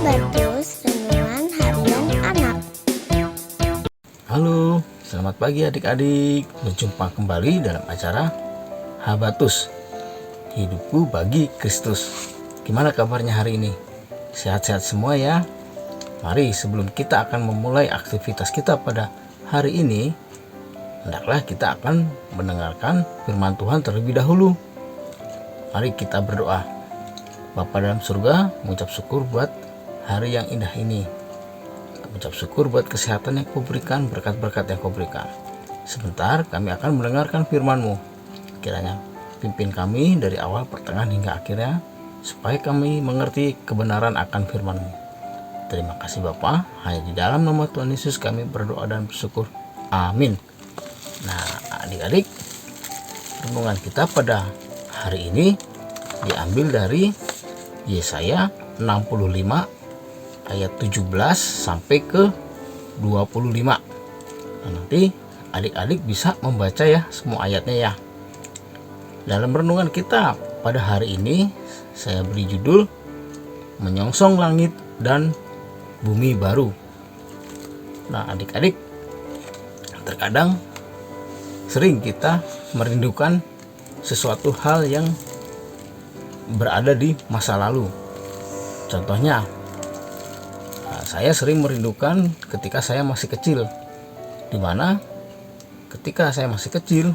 Habatus Renungan Harian Anak. Halo, selamat pagi adik-adik. Berjumpa kembali dalam acara Habatus, Hidupku bagi Kristus. Gimana kabarnya hari ini? Sehat-sehat semua ya? Mari sebelum kita akan memulai aktivitas kita pada hari ini, hendaklah kita akan mendengarkan firman Tuhan terlebih dahulu. Mari kita berdoa. Bapa dalam surga, mengucap syukur buat hari yang indah ini. Mengucap syukur buat kesehatan yang kau berikan, berkat-berkat yang kau berikan. Sebentar kami akan mendengarkan firman-Mu. Kiranya pimpin kami dari awal, pertengahan hingga akhirnya, supaya kami mengerti kebenaran akan firman-Mu. Terima kasih Bapa, hanya di dalam nama Tuhan Yesus kami berdoa dan bersyukur. Amin. Nah adik-adik, renungan kita pada hari ini diambil dari Yesaya 65 ayat 17 sampai ke 25. Nah, nanti adik-adik bisa membaca ya semua ayatnya ya. Dalam renungan kita pada hari ini saya beri judul Menyongsong Langit dan Bumi Baru. Nah adik-adik, terkadang sering kita merindukan sesuatu hal yang berada di masa lalu. Contohnya, saya sering merindukan ketika saya masih kecil, dimana ketika saya masih kecil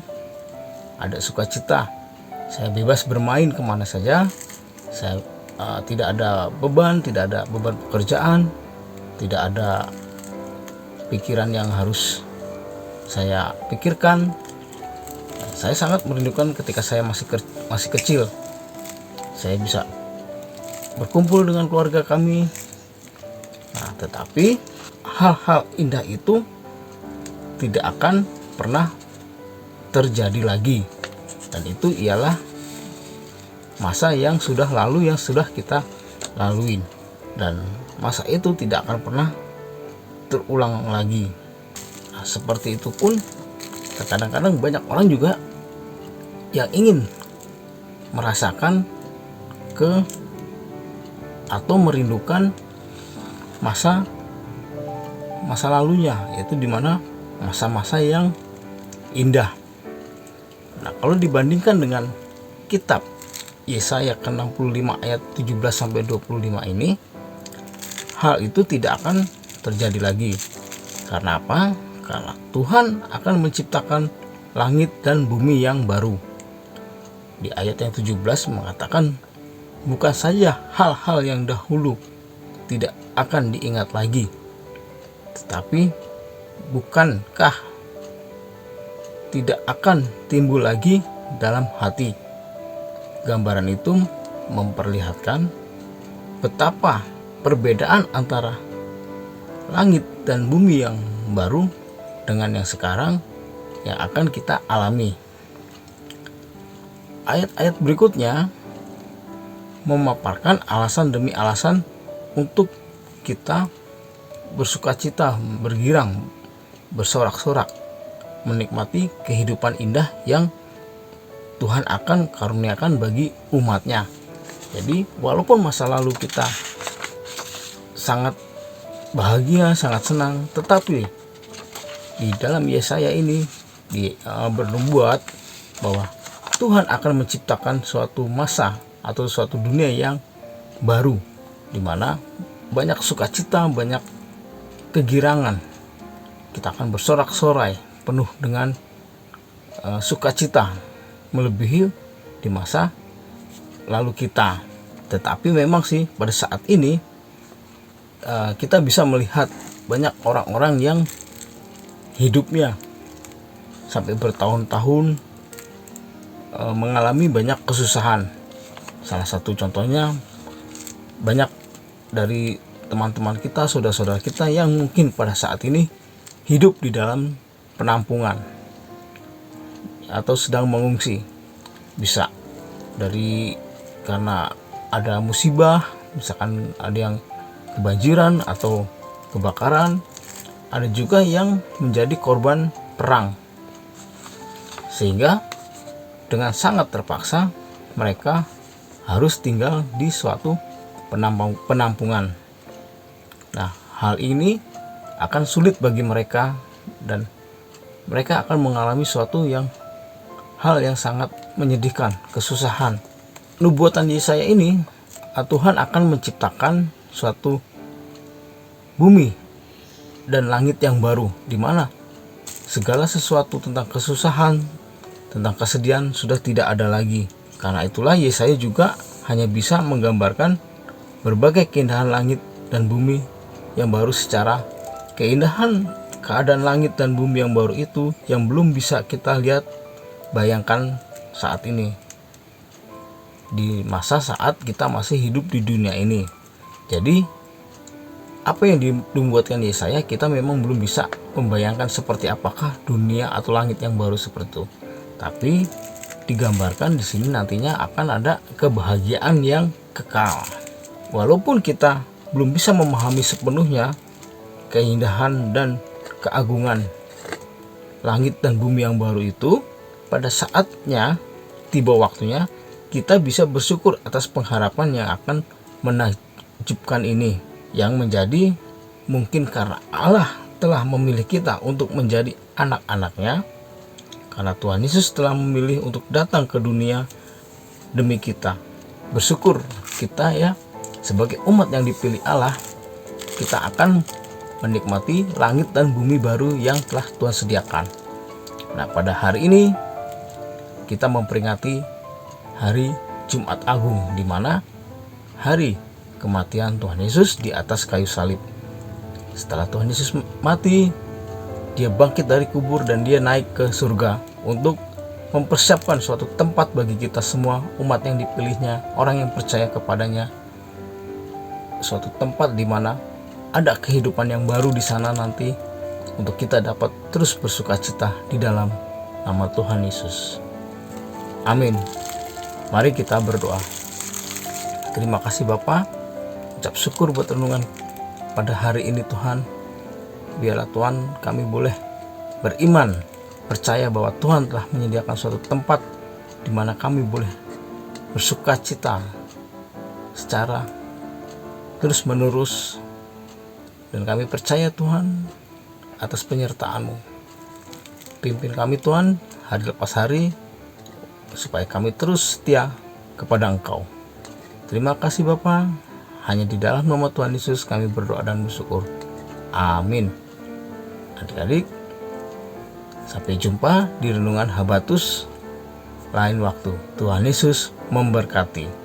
ada sukacita, saya bebas bermain kemana saja, saya tidak ada beban pekerjaan, tidak ada pikiran yang harus saya pikirkan. Saya sangat merindukan ketika saya masih kecil. Saya bisa berkumpul dengan keluarga kami. Nah, tetapi hal-hal indah itu tidak akan pernah terjadi lagi. Dan itu ialah masa yang sudah lalu, yang sudah kita laluin. Dan masa itu tidak akan pernah terulang lagi. Nah, seperti itu pun kadang-kadang banyak orang juga yang ingin merasakan atau merindukan masa lalunya, yaitu dimana masa-masa yang indah. Nah kalau dibandingkan dengan kitab Yesaya ke-65 ayat 17 sampai 25 ini, hal itu tidak akan terjadi lagi. Karena apa? Karena Tuhan akan menciptakan langit dan bumi yang baru. Di ayat yang 17 mengatakan, bukan saja hal-hal yang dahulu tidak akan diingat lagi, tetapi bukankah tidak akan timbul lagi dalam hati. Gambaran itu memperlihatkan betapa perbedaan antara langit dan bumi yang baru dengan yang sekarang yang akan kita alami. Ayat-ayat berikutnya memaparkan alasan demi alasan untuk kita bersukacita, bergirang, bersorak-sorak, menikmati kehidupan indah yang Tuhan akan karuniakan bagi umatnya. Jadi walaupun masa lalu kita sangat bahagia, sangat senang, tetapi di dalam Yesaya ini bernubuat bahwa Tuhan akan menciptakan suatu masa atau suatu dunia yang baru, di mana banyak sukacita, banyak kegirangan. Kita akan bersorak-sorai penuh dengan sukacita, melebihi di masa lalu kita. Tetapi memang sih pada saat ini kita bisa melihat banyak orang-orang yang hidupnya sampai bertahun-tahun mengalami banyak kesusahan. Salah satu contohnya, banyak dari teman-teman kita, saudara-saudara kita yang mungkin pada saat ini hidup di dalam penampungan atau sedang mengungsi. Bisa dari karena ada musibah, misalkan ada yang kebanjiran atau kebakaran, ada juga yang menjadi korban perang, sehingga dengan sangat terpaksa mereka harus tinggal di suatu penampungan. Nah, hal ini akan sulit bagi mereka dan mereka akan mengalami hal yang sangat menyedihkan, kesusahan. Nubuatan Yesaya ini, Tuhan akan menciptakan suatu bumi dan langit yang baru, di mana segala sesuatu tentang kesusahan, tentang kesedihan sudah tidak ada lagi. Karena itulah Yesaya juga hanya bisa menggambarkan berbagai keindahan langit dan bumi yang baru. Secara keindahan keadaan langit dan bumi yang baru itu yang belum bisa kita lihat, bayangkan saat ini, di masa saat kita masih hidup di dunia ini. Jadi apa yang dibuatkan Yesaya, kita memang belum bisa membayangkan seperti apakah dunia atau langit yang baru seperti itu. Tapi digambarkan di sini nantinya akan ada kebahagiaan yang kekal. Walaupun kita belum bisa memahami sepenuhnya keindahan dan keagungan langit dan bumi yang baru itu, pada saatnya, tiba waktunya, kita bisa bersyukur atas pengharapan yang akan menakjubkan ini, yang menjadi mungkin karena Allah telah memilih kita untuk menjadi anak-anaknya, karena Tuhan Yesus telah memilih untuk datang ke dunia demi kita. Bersyukur kita ya, sebagai umat yang dipilih Allah, kita akan menikmati langit dan bumi baru yang telah Tuhan sediakan. Nah, pada hari ini kita memperingati hari Jumat Agung, di mana hari kematian Tuhan Yesus di atas kayu salib. Setelah Tuhan Yesus mati, dia bangkit dari kubur dan dia naik ke surga untuk mempersiapkan suatu tempat bagi kita semua, umat yang dipilihnya, orang yang percaya kepadanya, suatu tempat di mana ada kehidupan yang baru di sana nanti, untuk kita dapat terus bersuka cita di dalam nama Tuhan Yesus. Amin. Mari kita berdoa. Terima kasih Bapa, ucap syukur buat renungan pada hari ini Tuhan. Biarlah Tuhan kami boleh beriman, percaya bahwa Tuhan telah menyediakan suatu tempat di mana kami boleh bersuka cita secara terus menerus. Dan kami percaya Tuhan atas penyertaan-Mu. Pimpin kami Tuhan hari lepas hari, supaya kami terus setia kepada Engkau. Terima kasih Bapa. Hanya di dalam nama Tuhan Yesus kami berdoa dan bersyukur. Amin. Adik-adik, sampai jumpa di renungan Habatus lain waktu. Tuhan Yesus memberkati.